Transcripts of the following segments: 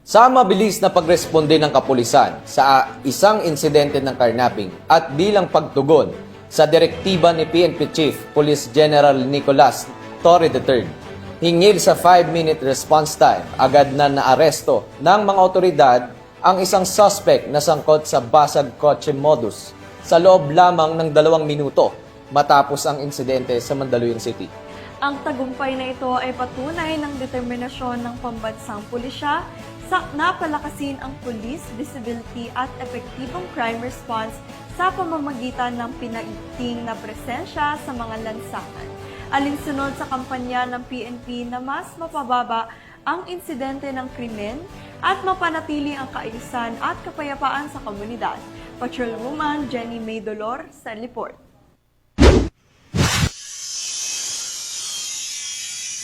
Sa mabilis na pagresponde ng kapulisan sa isang insidente ng carnapping at bilang pagtugon sa direktiba ni PNP Chief Police General Nicolas Torre III, hingil sa 5-minute response time, agad na naaresto ng mga otoridad ang isang suspect na sangkot sa basag kotse modus sa loob lamang ng 2 minuto matapos ang insidente sa Mandaluyong City. Ang tagumpay na ito ay patunay ng determinasyon ng pambansang pulisya sa napalakasin ang police visibility at epektibong crime response sa pamamagitan ng pinaigting na presensya sa mga lansangan. Alinsunod sa kampanya ng PNP na mas mapababa ang insidente ng krimen at mapanatili ang kaayusan at kapayapaan sa komunidad. Patrolwoman Jenny May Dolor sa report.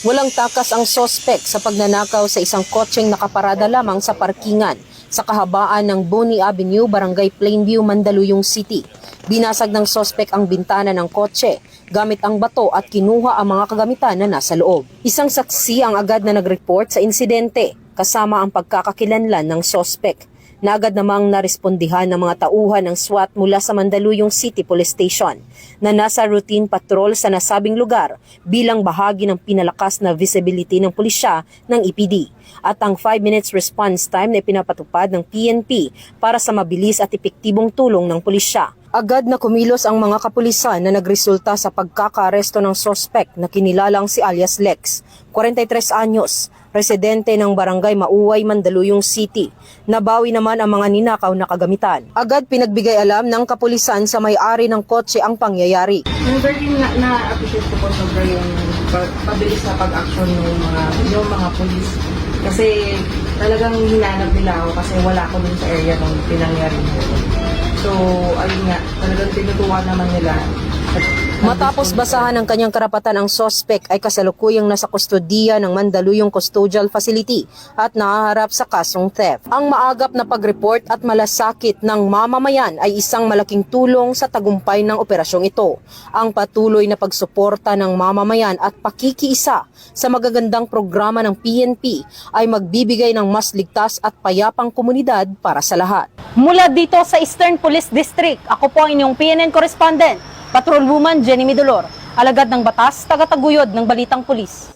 Walang takas ang sospek sa pagnanakaw sa isang kotseng nakaparada lamang sa parkingan sa kahabaan ng Boni Avenue, Barangay Plainview, Mandaluyong City. Binasag ng sospek ang bintana ng kotse gamit ang bato at kinuha ang mga kagamitan na nasa loob. Isang saksi ang agad na nag-report sa insidente kasama ang pagkakakilanlan ng sospek na agad namang narespondihan ng mga tauhan ng SWAT mula sa Mandaluyong City Police Station na nasa routine patrol sa nasabing lugar bilang bahagi ng pinalakas na visibility ng pulisya ng EPD at ang 5 minutes response time na ipinapatupad ng PNP para sa mabilis at epektibong tulong ng pulisya. Agad na kumilos ang mga kapulisan na nagresulta sa pagkakaaresto ng sospek na kinilalang si alias Lex, 43 anyos, residente ng Barangay Mauway, Mandaluyong City. Nabawi naman ang mga ninakaw na kagamitan. Agad pinagbigay alam ng kapulisan sa may-ari ng kotse ang pangyayari. Yung very na-appreciate ko po sobra yung pabilis na pag-action yung mga pulis. Kasi talagang hinanap nila ako kasi wala ko dun sa area nung pinangyari. So, ayun nga, talagang tinutuwa naman nila. Matapos basahan ng kanyang karapatan, ang sospek ay kasalukuyang nasa kustodiya ng Mandaluyong Custodial Facility at nahaharap sa kasong theft. Ang maagap na pag-report at malasakit ng mamamayan ay isang malaking tulong sa tagumpay ng operasyong ito. Ang patuloy na pagsuporta ng mamamayan at pakikiisa sa magagandang programa ng PNP ay magbibigay ng mas ligtas at payapang komunidad para sa lahat. Mula dito sa Eastern Police District, ako po ang inyong PNN correspondent, Patrolwoman Jenny May Dolor, alagad ng batas, tagataguyod ng Balitang Pulis.